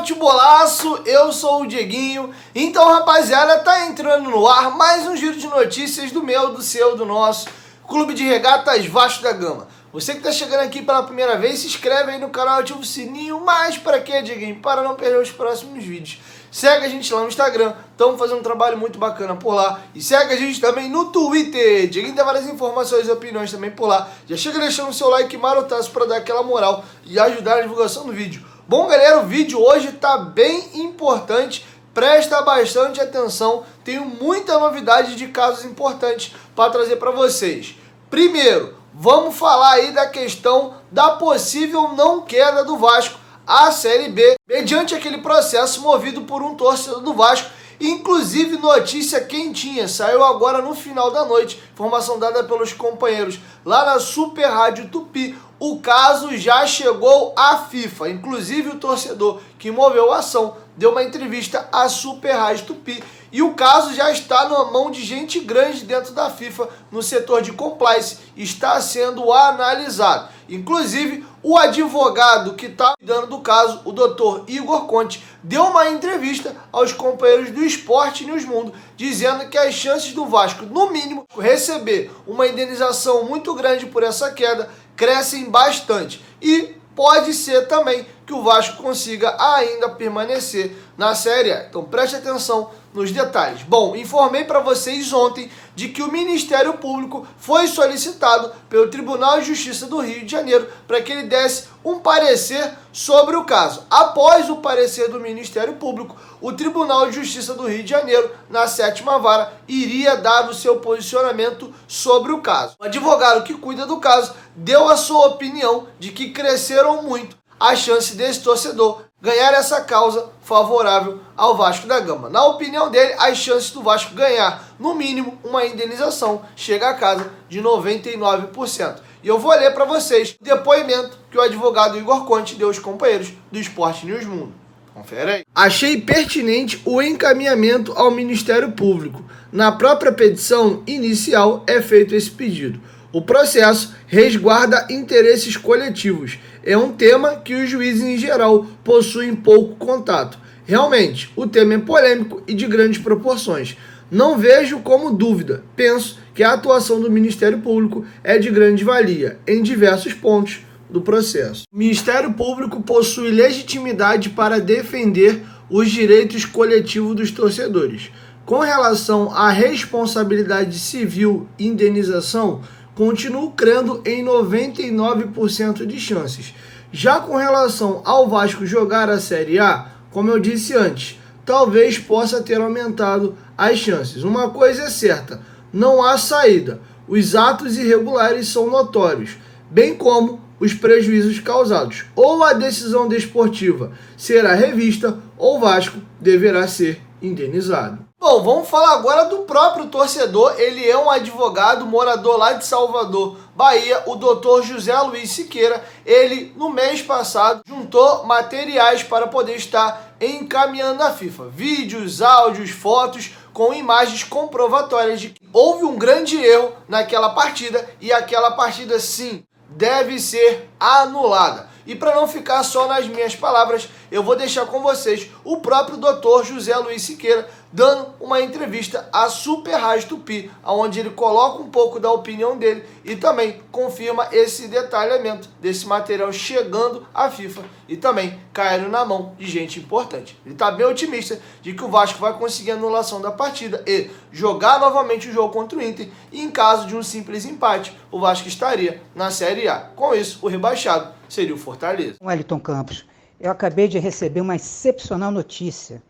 futebolaço, eu sou o Dieguinho. Então, rapaziada, tá entrando no ar mais um giro de notícias do meu, do seu, do nosso Clube de Regatas Vasco da Gama. Você que tá chegando aqui pela primeira vez, se inscreve aí no canal, ativa o sininho. Mas para quê, Dieguinho? Para não perder os próximos vídeos. Segue a gente lá no Instagram, estamos fazendo um trabalho muito bacana por lá. E segue a gente também no Twitter. Dieguinho tem várias informações e opiniões também por lá. Já chega deixando o seu like marotaço para dar aquela moral e ajudar na divulgação do vídeo. Bom, galera, o vídeo hoje tá bem importante. Presta bastante atenção. Tenho muita novidade de casos importantes para trazer para vocês. Primeiro, vamos falar aí da questão da possível não queda do Vasco à Série B, mediante aquele processo movido por um torcedor do Vasco. Inclusive, notícia quentinha, saiu agora no final da noite, informação dada pelos companheiros lá na Super Rádio Tupi. O caso já chegou à FIFA, inclusive o torcedor que moveu a ação deu uma entrevista à Super Rádio Tupi e o caso já está na mão de gente grande dentro da FIFA, no setor de compliance, está sendo analisado. Inclusive, o advogado que está cuidando do caso, o Dr. Igor Conte, deu uma entrevista aos companheiros do Esporte News Mundo, dizendo que as chances do Vasco, no mínimo, receber uma indenização muito grande por essa queda, crescem bastante. E pode ser também que o Vasco consiga ainda permanecer na Série A. Então preste atenção nos detalhes. Bom, informei para vocês ontem de que o Ministério Público foi solicitado pelo Tribunal de Justiça do Rio de Janeiro para que ele desse um parecer sobre o caso. Após o parecer do Ministério Público, o Tribunal de Justiça do Rio de Janeiro, na 7ª Vara, iria dar o seu posicionamento sobre o caso. O advogado que cuida do caso deu a sua opinião de que cresceram muito a chance desse torcedor ganhar essa causa favorável ao Vasco da Gama. Na opinião dele, as chances do Vasco ganhar, no mínimo, uma indenização chega a casa de 99%. E eu vou ler para vocês o depoimento que o advogado Igor Conte deu aos companheiros do Esporte News Mundo. Confere aí. Achei pertinente o encaminhamento ao Ministério Público. Na própria petição inicial é feito esse pedido. O processo resguarda interesses coletivos. É um tema que os juízes em geral possuem pouco contato. Realmente, o tema é polêmico e de grandes proporções. Não vejo como dúvida. Penso que a atuação do Ministério Público é de grande valia em diversos pontos do processo. O Ministério Público possui legitimidade para defender os direitos coletivos dos torcedores. Com relação à responsabilidade civil e indenização, continuo crendo em 99% de chances. Já com relação ao Vasco jogar a Série A, como eu disse antes, talvez possa ter aumentado as chances. Uma coisa é certa, não há saída. Os atos irregulares são notórios, bem como os prejuízos causados. Ou a decisão desportiva será revista, ou o Vasco deverá ser indenizado. Bom, vamos falar agora do próprio torcedor. Ele é um advogado, morador lá de Salvador, Bahia, o Dr. José Luiz Siqueira. Ele, no mês passado, juntou materiais para poder estar encaminhando à FIFA. Vídeos, áudios, fotos com imagens comprovatórias de que houve um grande erro naquela partida e aquela partida, sim, deve ser anulada. E para não ficar só nas minhas palavras, eu vou deixar com vocês o próprio Dr. José Luiz Siqueira dando uma entrevista à Super Rádio Tupi, onde ele coloca um pouco da opinião dele e também confirma esse detalhamento desse material chegando à FIFA e também caindo na mão de gente importante. Ele está bem otimista de que o Vasco vai conseguir a anulação da partida e jogar novamente o jogo contra o Inter, e em caso de um simples empate, o Vasco estaria na Série A. Com isso, o rebaixado seria o Fortaleza. Wellington Campos, eu acabei de receber uma excepcional notícia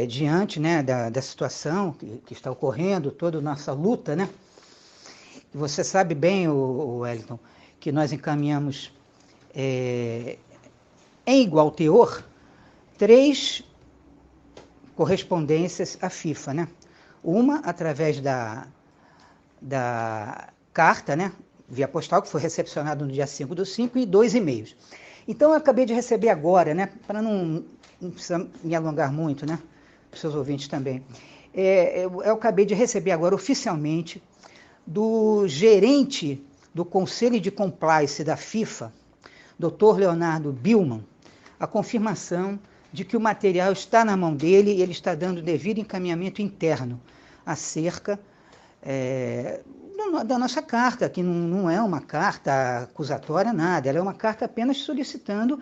diante, né, da situação que está ocorrendo, toda a nossa luta, né? Você sabe bem, o Wellington, que nós encaminhamos em igual teor 3 correspondências à FIFA, né? Uma através da carta, né, via postal, que foi recepcionado no dia 5/5, e 2 e-mails. Então, eu acabei de receber agora, né, para não precisar me alongar muito, né, para os seus ouvintes também. Eu acabei de receber agora oficialmente do gerente do Conselho de Compliance da FIFA, Dr. Leonardo Billman, a confirmação de que o material está na mão dele e ele está dando o devido encaminhamento interno acerca da nossa carta, que não é uma carta acusatória, nada, ela é uma carta apenas solicitando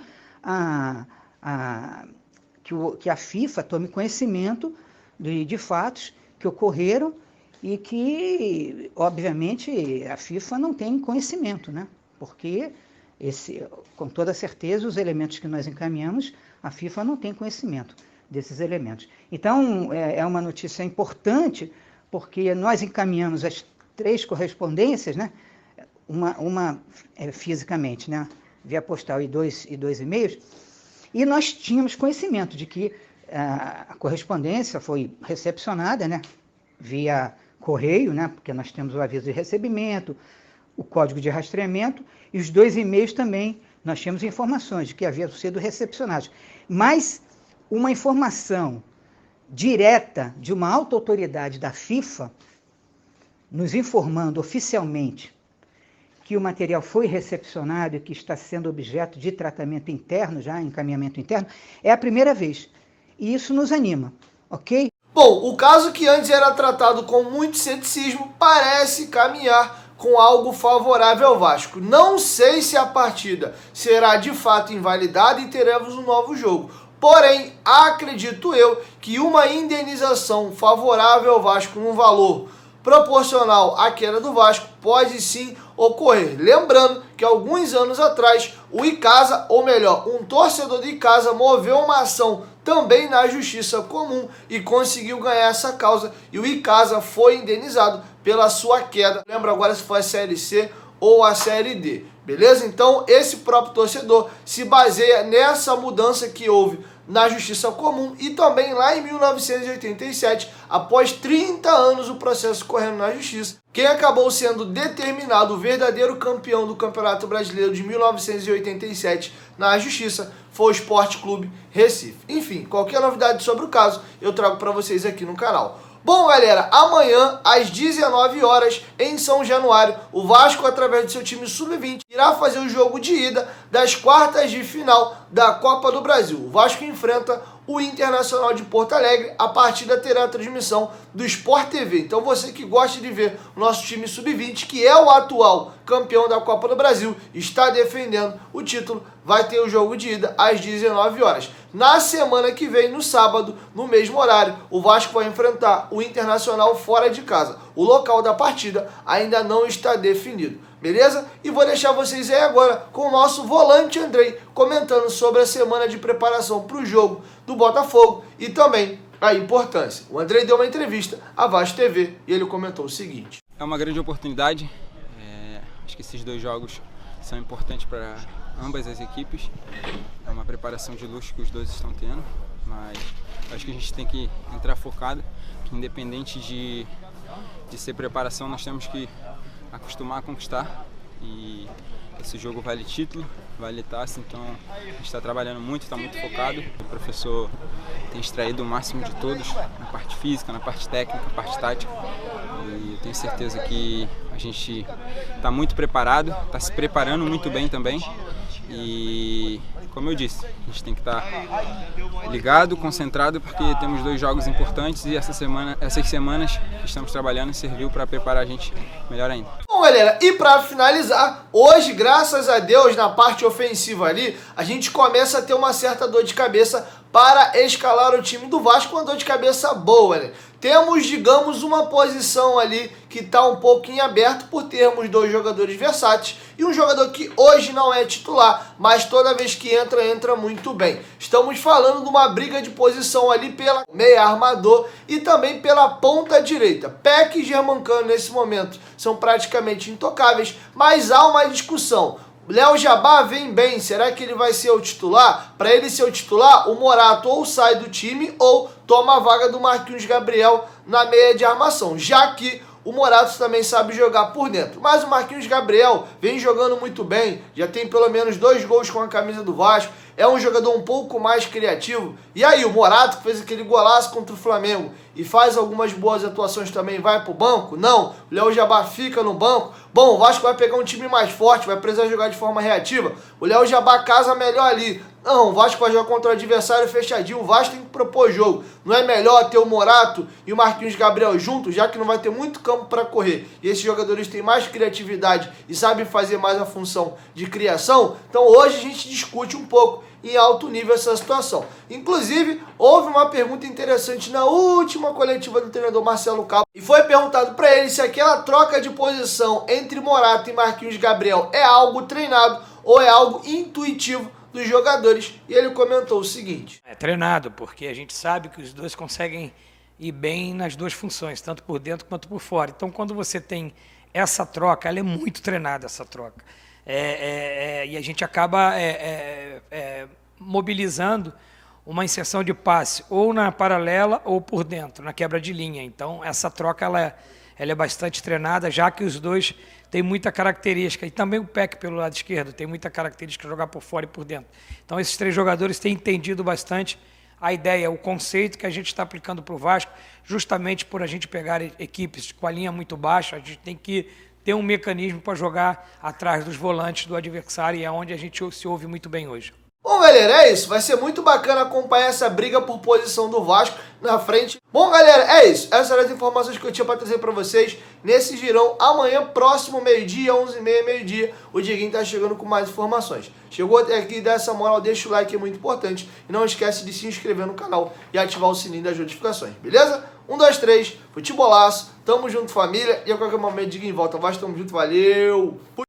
que a FIFA tome conhecimento de fatos que ocorreram e que, obviamente, a FIFA não tem conhecimento, né? Porque, com toda certeza, os elementos que nós encaminhamos, a FIFA não tem conhecimento desses elementos. Então, é uma notícia importante, porque nós encaminhamos as 3 correspondências, né? Uma fisicamente, né? Via postal e 2 e-mails, e nós tínhamos conhecimento de que a correspondência foi recepcionada, né? Via correio, né? Porque nós temos o aviso de recebimento, o código de rastreamento, e os 2 e-mails também, nós tínhamos informações de que haviam sido recepcionados. Mas uma informação direta de uma alta autoridade da FIFA, nos informando oficialmente que o material foi recepcionado e que está sendo objeto de tratamento interno, já encaminhamento interno, é a primeira vez. E isso nos anima, ok? Bom, o caso que antes era tratado com muito ceticismo parece caminhar com algo favorável ao Vasco. Não sei se a partida será de fato invalidada e teremos um novo jogo. Porém, acredito eu que uma indenização favorável ao Vasco num valor proporcional à queda do Vasco pode sim ocorrer. Lembrando que alguns anos atrás o Icasa, ou melhor, um torcedor do Icasa moveu uma ação também na Justiça Comum e conseguiu ganhar essa causa, e o Icasa foi indenizado pela sua queda. Lembra agora se foi a Série C ou a Série D, beleza? Então esse próprio torcedor se baseia nessa mudança que houve na Justiça Comum e também lá em 1987, após 30 anos o processo correndo na Justiça, quem acabou sendo determinado o verdadeiro campeão do Campeonato Brasileiro de 1987 na Justiça foi o Sport Clube Recife. Enfim, qualquer novidade sobre o caso eu trago para vocês aqui no canal. Bom, galera, amanhã, às 19 horas, em São Januário, o Vasco, através do seu time sub-20, irá fazer o jogo de ida das quartas de final da Copa do Brasil. O Vasco enfrenta o Internacional de Porto Alegre. A partida terá a transmissão do Sport TV. Então você que gosta de ver o nosso time sub-20, que é o atual campeão da Copa do Brasil, está defendendo o título, vai ter o jogo de ida às 19 horas. Na semana que vem, no sábado, no mesmo horário, o Vasco vai enfrentar o Internacional fora de casa. O local da partida ainda não está definido, beleza? E vou deixar vocês aí agora com o nosso volante Andrei comentando sobre a semana de preparação para o jogo do Botafogo e também a importância. O Andrei deu uma entrevista à Vasco TV e ele comentou o seguinte: é uma grande oportunidade, acho que esses 2 jogos são importantes para ambas as equipes, é uma preparação de luxo que os 2 estão tendo, mas acho que a gente tem que entrar focado, que independente de ser preparação, nós temos que acostumar a conquistar, e esse jogo vale título, vale taça, então a gente está trabalhando muito, está muito focado. O professor tem extraído o máximo de todos, na parte física, na parte técnica, na parte tática, e eu tenho certeza que a gente está muito preparado, está se preparando muito bem também, e como eu disse, a gente tem que estar ligado, concentrado, porque temos 2 jogos importantes e essas semanas que estamos trabalhando serviu para preparar a gente melhor ainda. Bom, galera, e para finalizar, hoje, graças a Deus, na parte ofensiva ali, a gente começa a ter uma certa dor de cabeça para escalar o time do Vasco, uma dor de cabeça boa, né? Temos, digamos, uma posição ali que está um pouco em aberto por termos 2 jogadores versáteis e um jogador que hoje não é titular, mas toda vez que entra, entra muito bem. Estamos falando de uma briga de posição ali pela meia armador e também pela ponta direita. Peck e Germancano nesse momento são praticamente intocáveis, mas há uma discussão. Léo Jabá vem bem, será que ele vai ser o titular? Para ele ser o titular, o Morato ou sai do time ou toma a vaga do Marquinhos Gabriel na meia de armação, já que o Morato também sabe jogar por dentro. Mas o Marquinhos Gabriel vem jogando muito bem, já tem pelo menos 2 gols com a camisa do Vasco, é um jogador um pouco mais criativo. E aí, o Morato, que fez aquele golaço contra o Flamengo e faz algumas boas atuações também, vai pro banco? Não, o Léo Jabá fica no banco. Bom, o Vasco vai pegar um time mais forte, vai precisar jogar de forma reativa. O Léo Jabá casa melhor ali. Não, o Vasco vai jogar contra o adversário fechadinho. O Vasco tem que propor jogo. Não é melhor ter o Morato e o Marquinhos Gabriel juntos, já que não vai ter muito campo para correr. E esses jogadores têm mais criatividade e sabem fazer mais a função de criação. Então hoje a gente discute um pouco em alto nível essa situação. Inclusive, houve uma pergunta interessante na última coletiva do treinador Marcelo Cabo. E foi perguntado para ele se aquela troca de posição entre Morato e Marquinhos Gabriel é algo treinado ou é algo intuitivo dos jogadores. E ele comentou o seguinte: é treinado, porque a gente sabe que os dois conseguem ir bem nas duas funções, tanto por dentro quanto por fora. Então, quando você tem essa troca, ela é muito treinada, essa troca. E a gente acaba mobilizando uma inserção de passe ou na paralela ou por dentro, na quebra de linha. Então, essa troca ela é bastante treinada, já que os dois têm muita característica. E também o Peck, pelo lado esquerdo, tem muita característica de jogar por fora e por dentro. Então, esses três jogadores têm entendido bastante a ideia, o conceito que a gente está aplicando para o Vasco, justamente por a gente pegar equipes com a linha muito baixa, a gente tem que ter um mecanismo para jogar atrás dos volantes do adversário, e é onde a gente se ouve muito bem hoje. Bom, galera, é isso. Vai ser muito bacana acompanhar essa briga por posição do Vasco na frente. Bom, galera, é isso. Essas eram as informações que eu tinha para trazer para vocês nesse girão. Amanhã, próximo meio-dia, 11h30, meio-dia, o Dieguinho tá chegando com mais informações. Chegou até aqui, dá essa moral, deixa o like, é muito importante. E não esquece de se inscrever no canal e ativar o sininho das notificações, beleza? 1, 2, 3, futebolaço, tamo junto, família. E a qualquer momento, Dieguinho volta. Vasco, tamo junto, valeu!